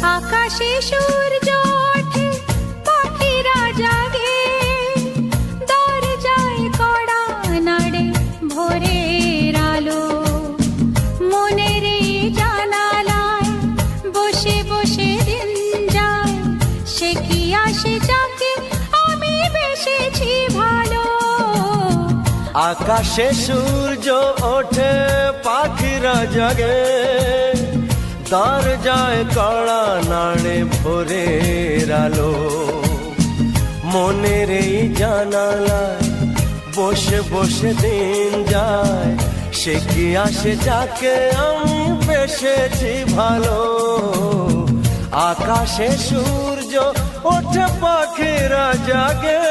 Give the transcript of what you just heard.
আকাশে সূর্য ওঠে, পাখিরা জাগে, দরজায় কড়া নাড়ে ভোরের আলো। মনের এই জানালায় বসে বসে দিন যায়, সে কি আসে যাকে আমি বেসেছি ভালো। আকাশে সূর্য ওঠে, পাখিরা জাগে, দরজায় কড়া নাড়ে ভোরের আলো। মনের এই জানালায় বসে বসে দিন যায়, সে কি আসে যাকে আমি বেসেছি ভালো। আকাশে সূর্য ওঠে, পাখিরা জাগে,